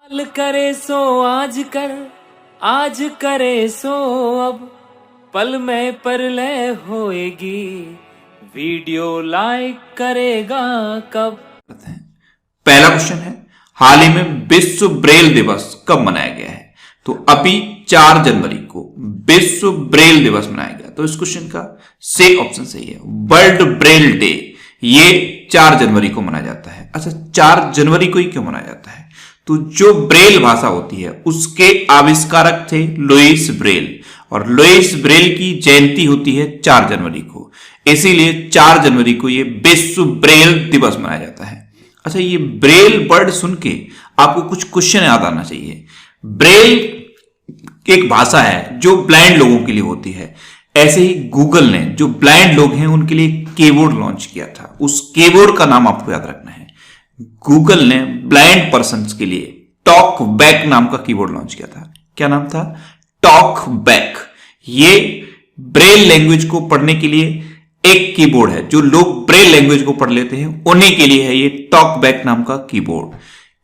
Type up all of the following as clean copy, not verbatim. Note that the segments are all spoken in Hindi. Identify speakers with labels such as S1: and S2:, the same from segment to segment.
S1: कल करे सो आज करे सो अब, पल में परलय होएगी, वीडियो लाइक करेगा कब।
S2: पहला क्वेश्चन है, हाल ही में विश्व ब्रेल दिवस कब मनाया गया है? तो अभी 4 जनवरी को विश्व ब्रेल दिवस मनाया गया। तो इस क्वेश्चन का सी ऑप्शन सही है, वर्ल्ड ब्रेल डे। ये 4 जनवरी को मनाया जाता है। अच्छा, 4 जनवरी को ही क्यों मनाया जाता है? तो जो ब्रेल भाषा होती है उसके आविष्कारक थे लुईस ब्रेल, और लुईस ब्रेल की जयंती होती है 4 जनवरी को, इसीलिए 4 जनवरी को ये विश्व ब्रेल दिवस मनाया जाता है। अच्छा, ये ब्रेल वर्ड सुन के आपको कुछ क्वेश्चन याद आना चाहिए। ब्रेल एक भाषा है जो ब्लाइंड लोगों के लिए होती है। ऐसे ही गूगल ने जो ब्लाइंड लोग हैं उनके लिए कीबोर्ड लॉन्च किया था, उस कीबोर्ड का नाम आपको याद रखना है। गूगल ने ब्लाइंड पर्सन्स के लिए टॉक बैक नाम का कीबोर्ड लॉन्च किया था। क्या नाम था? Talk back. ये ब्रेल लैंग्वेज को पढ़ने के लिए एक कीबोर्ड है। जो लोग ब्रेल लैंग्वेज को पढ़ लेते हैं उन्हीं के लिए है ये टॉक बैक नाम का कीबोर्ड।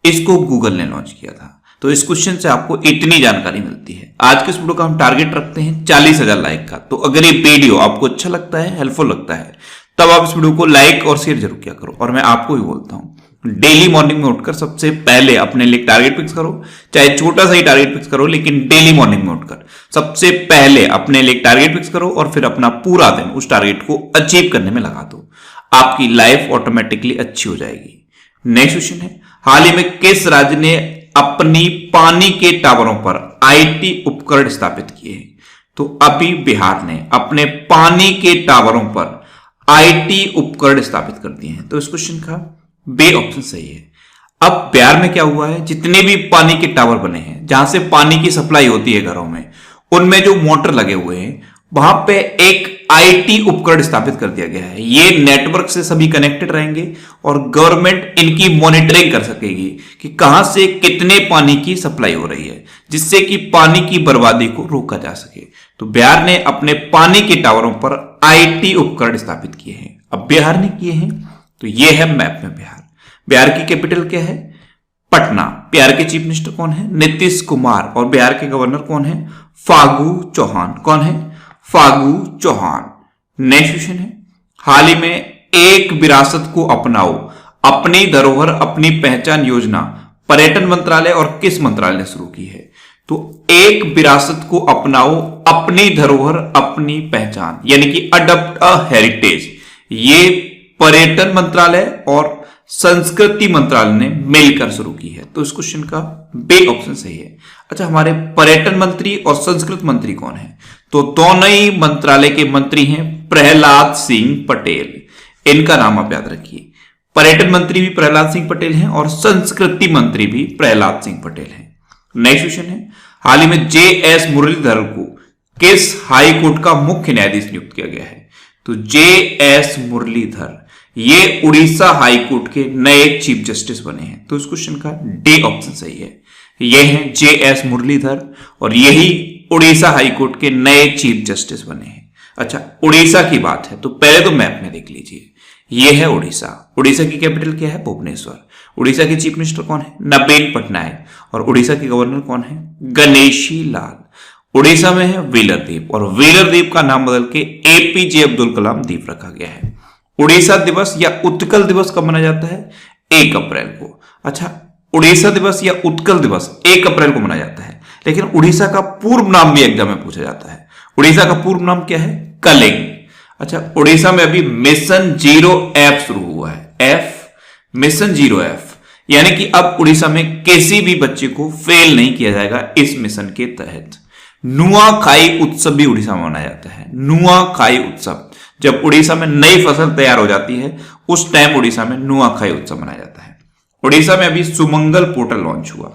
S2: इसको गूगल ने लॉन्च किया था। तो इस क्वेश्चन से आपको इतनी जानकारी मिलती है। आज के इस वीडियो का हम टारगेट रखते हैं 40,000 लाइक का। तो अगर ये वीडियो आपको अच्छा लगता है, हेल्पफुल लगता है, तब आप इस वीडियो को लाइक और शेयर जरूर किया करो। और मैं आपको भी बोलता हूं, डेली मॉर्निंग में उठकर सबसे पहले अपने लिए टारगेट फिक्स करो। चाहे छोटा सा ही टारगेट फिक्स करो, लेकिन डेली मॉर्निंग में उठकर सबसे पहले अपने लिए टारगेट फिक्स करो और फिर अपना पूरा दिन उस टारगेट को अचीव करने में लगा दो। आपकी लाइफ ऑटोमेटिकली अच्छी हो जाएगी। नेक्स्ट क्वेश्चन है, हाल ही में किस राज्य ने अपनी पानी के टावरों पर आईटी उपकरण स्थापित किए हैं? तो अभी बिहार ने अपने पानी के टावरों पर आईटी उपकरण स्थापित कर दिए हैं। तो इस क्वेश्चन का बी ऑप्शन सही है। अब बिहार में क्या हुआ है, जितने भी पानी के टावर बने हैं जहां से पानी की सप्लाई होती है घरों में, उनमें जो मोटर लगे हुए हैं वहां पे एक आईटी उपकरण स्थापित कर दिया गया है। ये नेटवर्क से सभी कनेक्टेड रहेंगे और गवर्नमेंट इनकी मॉनिटरिंग कर सकेगी कि कहां से कितने पानी की सप्लाई हो रही है, जिससे कि पानी की बर्बादी को रोका जा सके। तो बिहार ने अपने पानी के टावरों पर आईटी उपकरण स्थापित किए हैं। अब बिहार ने किए हैं तो ये है मैप में बिहार। बिहार की कैपिटल क्या है? पटना। बिहार के चीफ मिनिस्टर कौन है? नीतीश कुमार। और बिहार के गवर्नर कौन है? फागू चौहान। कौन है? फागू चौहान। नेक्स्ट क्वेश्चन है, हाल ही में एक विरासत को अपनाओ अपनी धरोहर अपनी पहचान योजना पर्यटन मंत्रालय और किस मंत्रालय ने शुरू की है? तो एक विरासत को अपनाओ अपनी धरोहर अपनी पहचान, यानी कि अडॉप्ट अ हेरिटेज, ये पर्यटन मंत्रालय और संस्कृति मंत्रालय ने मिलकर शुरू की है। तो इस क्वेश्चन का बी ऑप्शन सही है। अच्छा, हमारे पर्यटन मंत्री और संस्कृति मंत्री कौन है? तो दोनों ही मंत्रालय के मंत्री हैं प्रहलाद सिंह पटेल। इनका नाम आप याद रखिए। पर्यटन मंत्री भी प्रहलाद सिंह पटेल हैं और संस्कृति मंत्री भी प्रहलाद सिंह पटेल हैं। नेक्स्ट क्वेश्चन है, हाल ही में जे.एस. मुरलीधर को किस हाई कोर्ट का मुख्य न्यायाधीश नियुक्त किया गया है? तो जे.एस. मुरलीधर ये उड़ीसा हाई कोर्ट के नए चीफ जस्टिस बने हैं। तो इस क्वेश्चन का डी ऑप्शन सही है। ये हैं जे.एस. मुरलीधर और यही उड़ीसा हाई कोर्ट के नए चीफ जस्टिस बने हैं। अच्छा, उड़ीसा की बात है तो पहले तो मैप में देख लीजिए, ये है उड़ीसा। उड़ीसा की कैपिटल क्या है? भुवनेश्वर। उड़ीसा के चीफ मिनिस्टर कौन है? नवीन पटनायक। और उड़ीसा के गवर्नर कौन है? गणेशी लाल। उड़ीसा में है व्हीलर द्वीप और व्हीलर द्वीप का नाम बदल के एपीजे अब्दुल कलाम द्वीप रखा गया है। उड़ीसा दिवस या उत्कल दिवस कब मनाया जाता है? 1 अप्रैल को। अच्छा, उड़ीसा दिवस या उत्कल दिवस 1 अप्रैल को मनाया जाता है, लेकिन उड़ीसा का पूर्व नाम भी एग्जाम में पूछा जाता है। उड़ीसा का पूर्व नाम क्या है? कलिंग। अच्छा, उड़ीसा में अभी मिशन 0F शुरू हुआ है। मिशन 0F, यानी कि अब उड़ीसा में किसी भी बच्चे को फेल नहीं किया जाएगा इस मिशन के तहत। नुआखाई उत्सव भी उड़ीसा में मनाया जाता है। नुआखाई उत्सव, जब उड़ीसा में नई फसल तैयार हो जाती है उस टाइम उड़ीसा में नुआखाई उत्सव मनाया जाता है। उड़ीसा में अभी सुमंगल पोर्टल लॉन्च हुआ।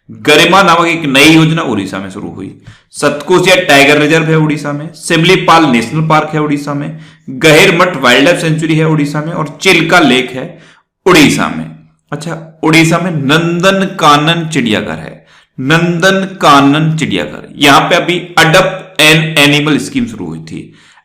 S2: गरिमा नामक एक नई योजना उड़ीसा में शुरू हुई। सतकोसिया टाइगर रिजर्व है उड़ीसा में। सिमलीपाल नेशनल पार्क है उड़ीसा में। गहिरमठ वाइल्ड लाइफ सेंचुरी है उड़ीसा में और चिल्का लेक है उड़ीसा में। अच्छा, उड़ीसा में नंदन कानन चिड़ियाघर है। नंदन कानन चिड़ियाघर, यहां पे अभी अडॉप्ट एन एनिमल स्कीम शुरू हुई थी।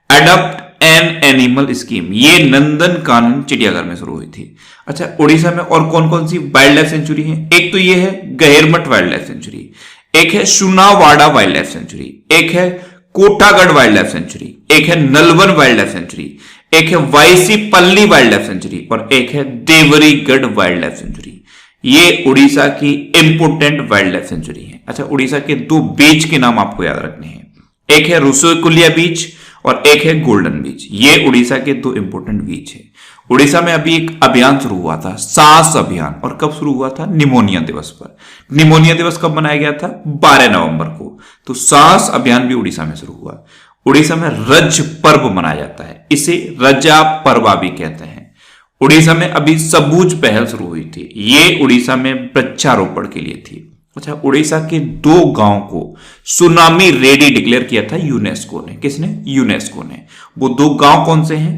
S2: अडॉप्ट एन एनिमल स्कीम, ये नंदन कानन चिड़ियाघर में शुरू हुई थी। अच्छा, उड़ीसा में और कौन कौन सी वाइल्ड लाइफ सेंचुरी है? एक तो ये है गहेरमठ वाइल्ड लाइफ सेंचुरी, एक है सुनावाड़ा वाइल्ड लाइफ सेंचुरी, एक है कोटागढ़ वाइल्ड लाइफ सेंचुरी, एक है नलवन वाइल्ड लाइफ सेंचुरी, एक है वाईसीपल्ली वाइल्ड लाइफ सेंचुरी और एक है देवरीगढ़ वाइल्ड लाइफ सेंचुरी। ये उड़ीसा की इंपोर्टेंट वाइल्ड लाइफ सेंचुरी है। अच्छा, उड़ीसा के दो बीच के नाम आपको याद रखने हैं, एक है रुसोकुलिया बीच और एक है गोल्डन बीच। ये उड़ीसा के दो इंपोर्टेंट बीच है। उड़ीसा में अभी एक अभियान शुरू हुआ था, सांस अभियान, और कब शुरू हुआ था? निमोनिया दिवस पर। निमोनिया दिवस कब मनाया गया था? 12 नवंबर को। तो सांस अभियान भी उड़ीसा में शुरू हुआ। उड़ीसा में रज पर्व मनाया जाता है, इसे रजा पर्वा भी कहते हैं। उड़ीसा में अभी सबूज पहल शुरू हुई थी, ये उड़ीसा में वृक्षारोपण के लिए थी। अच्छा, उड़ीसा के दो गांव को सुनामी रेडी डिक्लेयर किया था यूनेस्को ने। किसने? यूनेस्को ने। वो दो गांव कौन से हैं?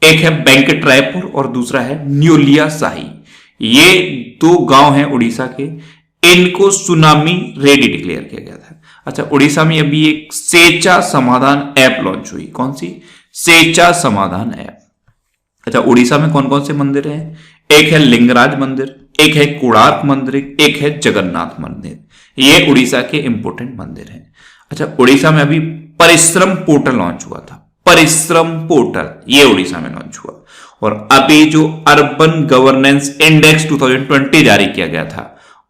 S2: एक है वेंकटरायपुर और दूसरा है न्यूलिया साही। ये दो गांव हैं उड़ीसा के, इनको सुनामी रेडी डिक्लेयर किया गया था। अच्छा, उड़ीसा में अभी एक सेचा समाधान ऐप लॉन्च हुई। कौन सी? सेचा समाधान ऐप। अच्छा, उड़ीसा में कौन कौन से मंदिर हैं? एक है लिंगराज मंदिर, एक है कोणार्क मंदिर, एक है जगन्नाथ मंदिर। ये उड़ीसा के इंपोर्टेंट मंदिर हैं। अच्छा, उड़ीसा में अभी परिश्रम पोर्टल लॉन्च हुआ था। परिश्रम पोर्टल ये उड़ीसा में लॉन्च हुआ। और अभी जो अर्बन गवर्नेंस इंडेक्स 2020 जारी किया गया था,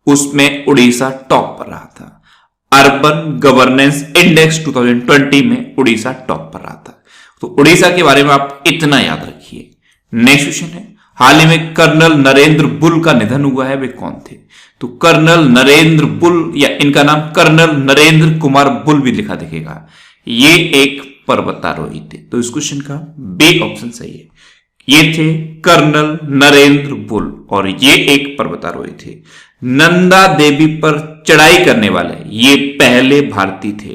S2: उसमें उड़ीसा टॉप पर रहा था। अर्बन गवर्नेंस इंडेक्स 2020 में उड़ीसा टॉप पर रहा था। तो उड़ीसा के बारे में आप इतना याद रखिए। नेक्स्ट क्वेश्चन है, हाल ही में कर्नल नरेंद्र बुल का निधन हुआ है, वे कौन थे? तो कर्नल नरेंद्र बुल, या इनका नाम कर्नल नरेंद्र कुमार बुल भी लिखा दिखेगा, ये एक पर्वतारोही थे। तो इस क्वेश्चन का बी ऑप्शन सही है। ये थे कर्नल नरेंद्र बुल और ये एक पर्वतारोही थे। नंदा देवी पर चढ़ाई करने वाले ये पहले भारतीय थे।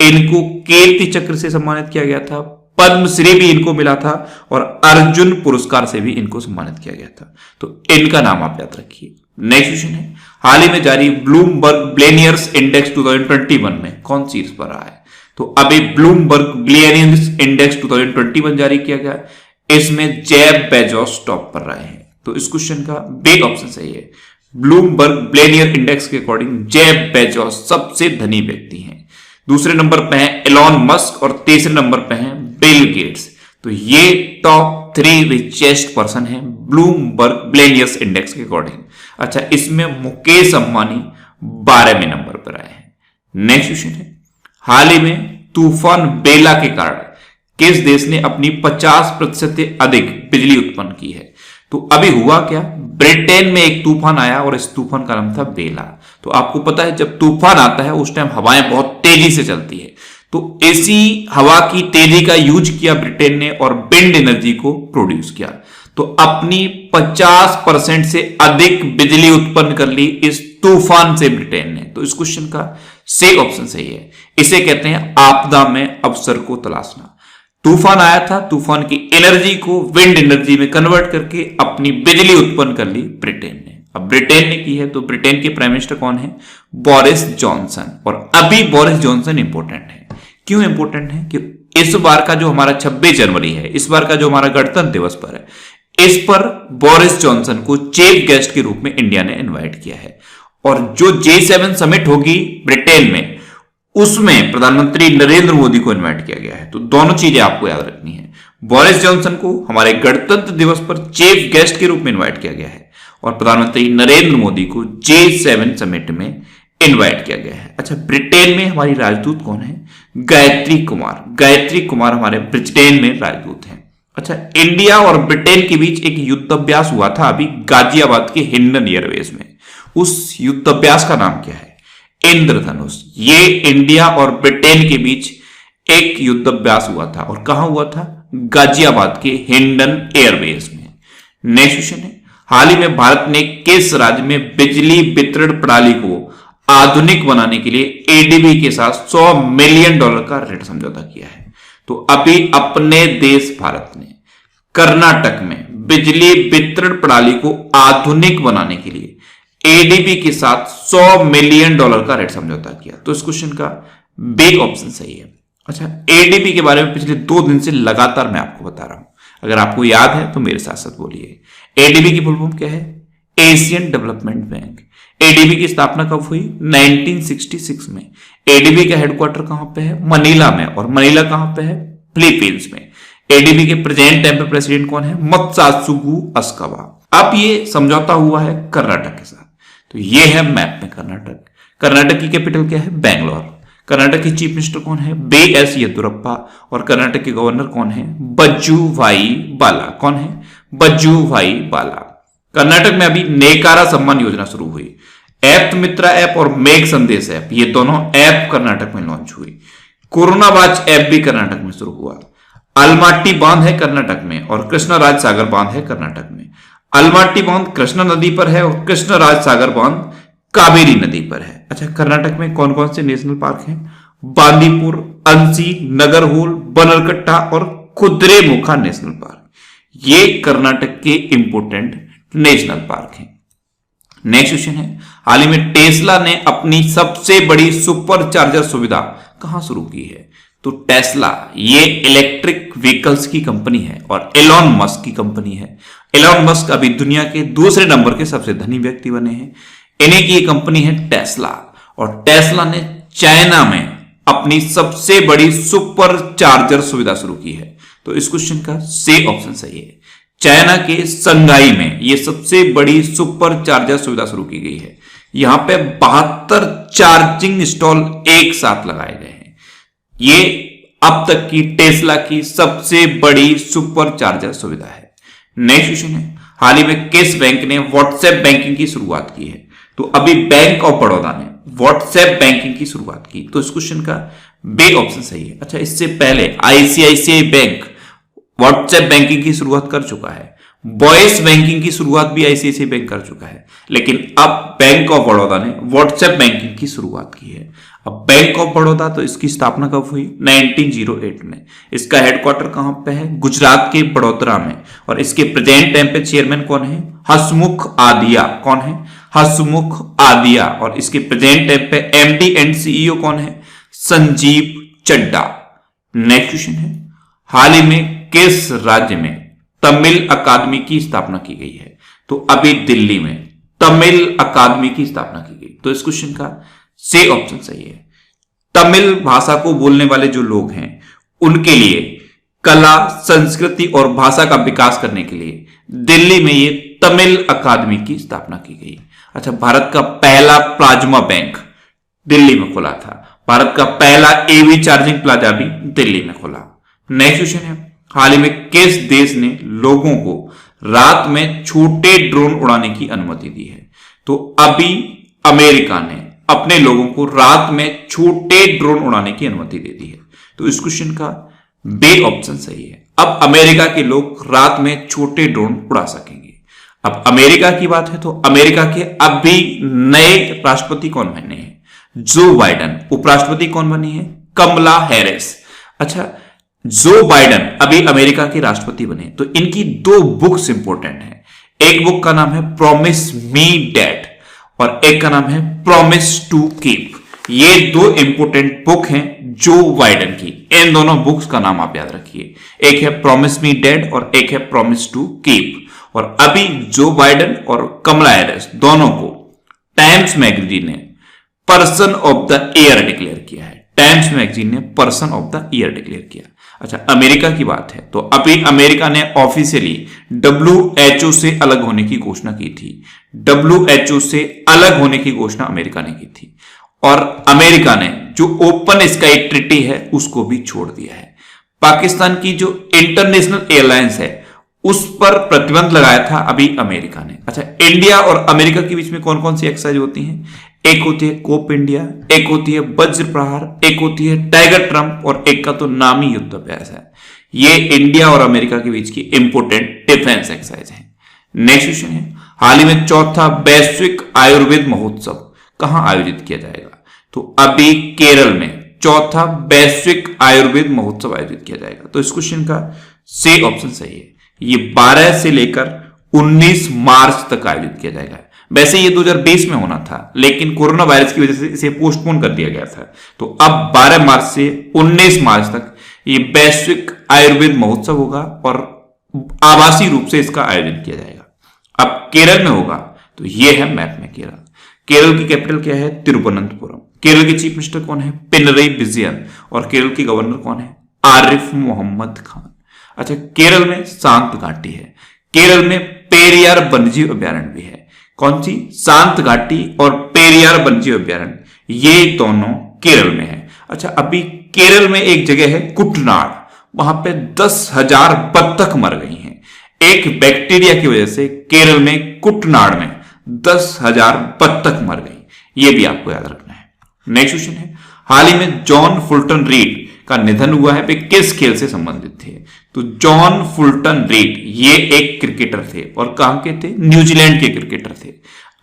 S2: इनको कीर्ति चक्र से सम्मानित किया गया था, पद्मश्री भी इनको मिला था और अर्जुन पुरस्कार से भी इनको सम्मानित किया गया था। तो इनका नाम आप याद रखिए। नेक्स्ट क्वेश्चन है, हाल ही में जारी ब्लूमबर्ग बिलियनियर्स इंडेक्स 2021 में कौन शीर्ष पर रहा है? तो अभी ब्लूमबर्ग बिलियनियर्स इंडेक्स 2021 जारी किया गया, इसमें जेफ बेजोस टॉप पर रहे हैं। तो इस क्वेश्चन का बी ऑप्शन सही है। ब्लूमबर्ग बिलियनियर इंडेक्स के अकॉर्डिंग जेफ बेजोस सबसे धनी व्यक्ति हैं। दूसरे नंबर पे है एलॉन मस्क और तीसरे नंबर पे है बिल गेट्स। तो ये टॉप 3 रिचेस्ट पर्सन है ब्लूमबर्ग बिलियनियर्स इंडेक्स के अकॉर्डिंग। अच्छा, इसमें मुकेश अंबानी 12वें नंबर पर आए हैं। नेक्स्ट क्वेश्चन है, हाल ही में तूफान बेला के कारण किस देश ने अपनी 50% से अधिक बिजली उत्पन्न की है? तो अभी हुआ क्या? ब्रिटेन में एक तूफान आया और इस तूफान का नाम था बेला। तो आपको पता है जब तूफान आता है उस टाइम हवाएं बहुत तेजी से चलती है, तो इसी हवा की तेजी का यूज किया ब्रिटेन ने और विंड एनर्जी को प्रोड्यूस किया। तो अपनी 50% से अधिक बिजली उत्पन्न कर ली इस तूफान से ब्रिटेन ने। तो इस क्वेश्चन का सी ऑप्शन सही है। इसे कहते हैं आपदा में अवसर को तलाशना। तूफान आया था, तूफान की एनर्जी को विंड एनर्जी में कन्वर्ट करके अपनी बिजली उत्पन्न कर ली ब्रिटेन ने। अब ब्रिटेन ने की है, तो ब्रिटेन के प्राइम मिनिस्टर कौन है? Boris Johnson. और अभी बोरिस जॉनसन इंपोर्टेंट है। क्यों इंपोर्टेंट है? कि इस बार का जो हमारा 26 जनवरी है, इस बार का जो हमारा गणतंत्र दिवस पर है, इस पर बोरिस जॉनसन को चीफ गेस्ट के रूप में इंडिया ने इनवाइट किया है। और जो G7 समिट होगी ब्रिटेन में, उसमें प्रधानमंत्री नरेंद्र मोदी को इनवाइट किया गया है। तो दोनों चीजें आपको याद रखनी है। बोरिस जॉनसन को हमारे गणतंत्र दिवस पर चीफ गेस्ट के रूप में इनवाइट किया गया है और प्रधानमंत्री नरेंद्र मोदी को G7 समिट में इनवाइट किया गया है। अच्छा, ब्रिटेन में हमारी राजदूत कौन है? गायत्री कुमार। गायत्री कुमार हमारे ब्रिटेन में राजदूत हैं। अच्छा, इंडिया और ब्रिटेन के बीच एक युद्धाभ्यास हुआ था अभी गाजियाबाद के हिंडन एयरवेज में। उस युद्धाभ्यास का नाम क्या है? इंद्रधनुष। ये इंडिया और ब्रिटेन के बीच एक युद्धाभ्यास हुआ था और कहां हुआ था? गाजियाबाद के हिंडन एयरवेज में। नेक्स्ट क्वेश्चन है, हाल ही में भारत ने किस राज्य में बिजली वितरण प्रणाली को आधुनिक बनाने के लिए एडीबी के साथ $100 मिलियन का ऋण समझौता किया है? तो अभी अपने देश भारत ने कर्नाटक में बिजली वितरण प्रणाली को आधुनिक बनाने के लिए एडीबी के साथ $100 मिलियन का ऋण समझौता किया। तो इस क्वेश्चन का बी ऑप्शन सही है। अच्छा, एडीबी के बारे में पिछले 2 दिन से लगातार मैं आपको बता रहा हूं, अगर आपको याद है तो मेरे साथ साथ बोलिए। एडीबी की फुल फॉर्म क्या है? Asian development bank. एडीबी की स्थापना कब हुई? 1966 में। एडीबी का हेडक्वार्टर कहां पे है? मनीला में। और मनीला कहां पे है? फिलीपींस में। एडीबी के प्रेजेंट टाइम पे प्रेसिडेंट कौन है? मत्सात्सुगु अस्कावा। अब ये समझौता हुआ है कर्नाटक के साथ, तो ये है मैप में कर्नाटक। कर्नाटक की कैपिटल क्या है? बैंगलोर। कर्नाटक के चीफ मिनिस्टर कौन है? बी.एस. येदियुरप्पा। और कर्नाटक के गवर्नर कौन है? बज्जूभाई बाला। कौन है? बज्जूभाई बाला। कर्नाटक में अभी नेकारा सम्मान योजना शुरू हुई। ऐप मित्रा ऐप और मेघ संदेश ऐप, ये दोनों ऐप कर्नाटक में लॉन्च हुई। कोरोना वॉच ऐप भी कर्नाटक में शुरू हुआ। अलमाटी बांध है कर्नाटक में और कृष्णा राज सागर बांध है कर्नाटक में। अलमाटी बांध कृष्णा नदी पर है और कृष्णा राज सागर बांध कावेरी नदी पर है। अच्छा, कर्नाटक में कौन कौन से नेशनल पार्क हैं? बांदीपुर, अंसी, नगरहोल, बनरकट्टा और कुद्रेमुखा नेशनल पार्क, ये कर्नाटक के इंपोर्टेंट नेशनल पार्क हैं। नेक्स्ट क्वेश्चन है, हाल ही में टेस्ला ने अपनी सबसे बड़ी सुपर चार्जर सुविधा कहां शुरू की है? तो टेस्ला ये इलेक्ट्रिक व्हीकल्स की कंपनी है और एलॉन मस्क की कंपनी है। एलॉन मस्क अभी दुनिया के दूसरे नंबर के सबसे धनी व्यक्ति बने हैं। इन्हीं की कंपनी है टेस्ला, और टेस्ला ने चाइना में अपनी सबसे बड़ी सुपर चार्जर सुविधा शुरू की है। तो इस क्वेश्चन का सी ऑप्शन सही है। चाइना के संघाई में यह सबसे बड़ी सुपर चार्जर सुविधा शुरू की गई है। यहां पे 72 चार्जिंग स्टॉल एक साथ लगाए गए हैं। ये अब तक की टेस्ला की सबसे बड़ी सुपर चार्जर सुविधा है। नेक्स्ट क्वेश्चन है, हाल ही में किस बैंक ने व्हाट्सएप बैंकिंग की शुरुआत की है? तो अभी बैंक ऑफ बड़ौदा ने व्हाट्सएप बैंकिंग की शुरुआत की। तो इस क्वेश्चन का बी ऑप्शन सही है। अच्छा, इससे पहले आईसीआईसीआई बैंक व्हाट्सएप बैंकिंग की शुरुआत कर चुका है। वॉइस बैंकिंग की शुरुआत भी आईसीआईसीआई बैंक कर चुका है, लेकिन अब बैंक ऑफ बड़ौदा ने व्हाट्सएप बैंकिंग की शुरुआत की है। अब बैंक ऑफ बड़ौदा, तो इसकी स्थापना कब हुई? 1908 में। इसका हेडक्वार्टर कहां पे है? गुजरात के बड़ोदरा में। और इसके प्रेजेंट टाइम पे चेयरमैन कौन है? हसमुख आदिया। कौन है? हसमुख आदिया। और इसके प्रेजेंट टाइम पे एमडी एंड सीईओ कौन है? संजीव चड्डा। नेक्स्ट क्वेश्चन है, हाल ही में किस राज्य में तमिल अकादमी की स्थापना की गई है? तो अभी दिल्ली में तमिल अकादमी की स्थापना की गई। तो इस क्वेश्चन का सी ऑप्शन सही है। तमिल भाषा को बोलने वाले जो लोग हैं उनके लिए कला, संस्कृति और भाषा का विकास करने के लिए दिल्ली में ये तमिल अकादमी की स्थापना की गई। अच्छा, भारत का पहला प्लाज्मा बैंक दिल्ली में खुला था। भारत का पहला एवी चार्जिंग प्लाजा भी दिल्ली में खुला। नेक्स्ट क्वेश्चन है, हाल ही में किस देश ने लोगों को रात में छोटे ड्रोन उड़ाने की अनुमति दी है? तो अभी अमेरिका ने अपने लोगों को रात में छोटे ड्रोन उड़ाने की अनुमति दे दी है। तो इस क्वेश्चन का बी ऑप्शन सही है। अब अमेरिका के लोग रात में छोटे ड्रोन उड़ा सकेंगे। अब अमेरिका की बात है तो अमेरिका के अभी नए राष्ट्रपति कौन बने हैं? जो बाइडन। उपराष्ट्रपति कौन बनी है? कमला हैरिस। अच्छा, जो बाइडन अभी अमेरिका के राष्ट्रपति बने, तो इनकी 2 बुक्स इंपॉर्टेंट हैं। एक बुक का नाम है प्रॉमिस मी डैड और एक का नाम है प्रॉमिस टू कीप। ये 2 इंपॉर्टेंट बुक हैं जो बाइडन की। इन दोनों बुक्स का नाम आप याद रखिए, एक है प्रॉमिस मी डैड और एक है प्रॉमिस टू कीप। और अभी जो बाइडन और कमला हैरिस दोनों को टाइम्स मैगजीन ने person of the year declare किया है। टाइम्स मैगजीन ने person of the year declare किया। अच्छा, अमेरिका की बात है तो अभी अमेरिका ने ऑफिशियली WHO से अलग होने की घोषणा की थी। WHO से अलग होने की घोषणा अमेरिका ने की थी और अमेरिका ने जो ओपन स्काई ट्रीटी है उसको भी छोड़ दिया है। पाकिस्तान की जो इंटरनेशनल एयरलाइंस है उस पर प्रतिबंध लगाया था अभी अमेरिका ने। अच्छा, इंडिया और अमेरिका के बीच में कौन कौन सी एक्सरसाइज होती हैं? एक होती है कोप इंडिया, एक होती है वज्र प्रहार, एक होती है टाइगर ट्रंप और एक का तो नाम ही युद्ध अभ्यास है। ये इंडिया और अमेरिका के बीच की इंपोर्टेंट डिफेंस एक्सरसाइज है। नेक्स्ट क्वेश्चन है, हाल ही में 4था वैश्विक आयुर्वेद महोत्सव कहां आयोजित किया जाएगा? तो अभी केरल में 4था वैश्विक आयुर्वेद महोत्सव आयोजित किया जाएगा। तो इस क्वेश्चन का सी ऑप्शन सही है। ये 12 से लेकर 19 मार्च तक आयोजित किया जाएगा। वैसे ये 2020 में होना था, लेकिन कोरोना वायरस की वजह से इसे पोस्टपोन कर दिया गया था। तो अब 12 मार्च से 19 मार्च तक ये वैश्विक आयुर्वेद महोत्सव होगा और आभासी रूप से इसका आयोजन किया जाएगा। अब केरल में होगा, तो ये है मैप में केरल। केरल की कैपिटल क्या है? तिरुवनंतपुरम। केरल के चीफ मिनिस्टर कौन है? पिनरई विजयन। और केरल के गवर्नर कौन है? आरिफ मोहम्मद खान। अच्छा, केरल में शांत घाटी है। केरल में पेरियार वन्यजीव अभ्यारण्य भी है। कौन सी? शांत घाटी और पेरियार वन्यजीव अभ्यारण्य, ये दोनों केरल में है। अच्छा, अभी केरल में एक जगह है कुटनाड, वहां पे 10,000 बत्तख मर गई हैं। एक बैक्टीरिया की वजह से केरल में कुटनाड में 10,000 बत्तख मर गई। ये भी आपको याद रखना है। नेक्स्ट क्वेश्चन है, हाल ही में जॉन फुल्टन रीड का निधन हुआ है, वे किस खेल से संबंधित थे? तो जॉन फुल्टन रीड ये एक क्रिकेटर थे और कहां के थे? न्यूजीलैंड के क्रिकेटर थे।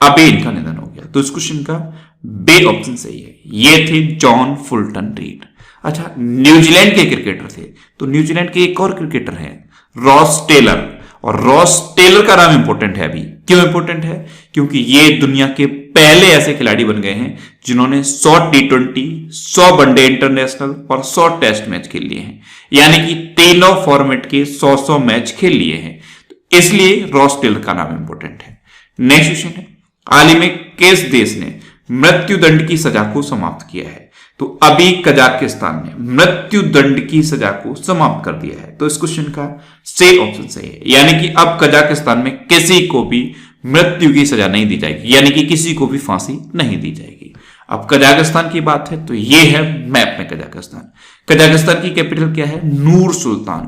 S2: अभी इनका निधन हो गया, तो इस क्वेश्चन का बे ऑप्शन सही है। ये थे जॉन फुल्टन रीड। अच्छा, न्यूजीलैंड के क्रिकेटर थे, तो न्यूजीलैंड के एक और क्रिकेटर हैं रॉस टेलर। और रॉस टेलर का नाम इंपॉर्टेंट है। अभी क्यों इंपॉर्टेंट है? क्योंकि ये दुनिया के पहले ऐसे खिलाड़ी बन गए हैं जिन्होंने 100 T20, 100 वनडे इंटरनेशनल और 100 टेस्ट मैच खेल लिए हैं, यानी कि तीनों फॉर्मेट के 100 मैच खेल लिए हैं। तो इसलिए रॉस टेलर का नाम इंपॉर्टेंट है। नेक्स्ट क्वेश्चन है, हाल ही में किस देश ने मृत्यु दंड की सजा को समाप्त किया है? तो अभी कजाकिस्तान ने मृत्यु दंड की सजा को समाप्त कर दिया है। तो इस क्वेश्चन का सही ऑप्शन सही है, यानी कि अब कजाकिस्तान में किसी को भी मृत्यु की सजा नहीं दी जाएगी, यानी कि किसी को भी फांसी नहीं दी जाएगी। अब कजाकिस्तान की बात है, तो ये है मैप में कजाकिस्तान। कजाकिस्तान की कैपिटल क्या है? नूर सुल्तान।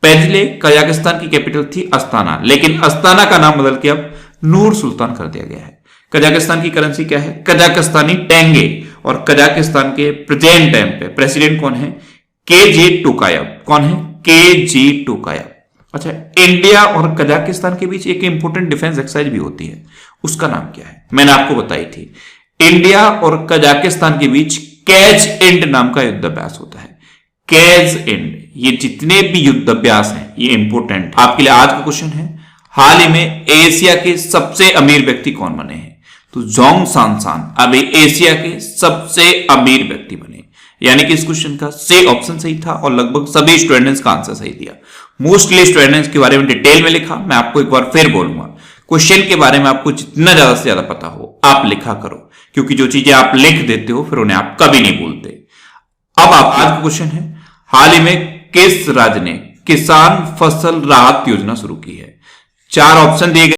S2: पहले कजाकिस्तान की कैपिटल थी अस्ताना, लेकिन अस्ताना का नाम बदल के अब नूर सुल्तान कर दिया गया है। कजाकिस्तान की करेंसी क्या है? कजाकिस्तानी टेंगे। और कजाकिस्तान के प्रेजेंट टाइम पे प्रेसिडेंट कौन है? केजे टोकायव। कौन है? केजे टोकायव। अच्छा, इंडिया और कजाकिस्तान के बीच एक इंपॉर्टेंट डिफेंस एक्सरसाइज भी होती है, उसका नाम क्या है? मैंने आपको बताई थी। इंडिया और कजाकिस्तान के बीच कैच एंड नाम का युद्धाभ्यास होता है। कैच एंड, ये जितने भी युद्धाभ्यास हैं ये इंपॉर्टेंट आपके लिए। आज का क्वेश्चन है, हाल ही में एशिया के सबसे अमीर व्यक्ति कौन बने हैं? तो जोंग सांसान अभी एशिया के सबसे अमीर व्यक्ति बने, यानी कि इस क्वेश्चन का सही ऑप्शन सही था और लगभग सभी स्टूडेंट्स का आंसर सही दिया। मोस्टली स्टूडेंट्स के बारे में डिटेल में लिखा। मैं आपको एक बार फिर बोलूंगा, क्वेश्चन के बारे में आपको जितना ज्यादा से ज्यादा पता हो आप लिखा करो, क्योंकि जो चीजें आप लिख देते हो फिर उन्हें आप कभी नहीं भूलते। अब आप आज का क्वेश्चन है, हाल ही में किस राज्य ने किसान फसल राहत योजना शुरू की है? 4 ऑप्शन दिए गए।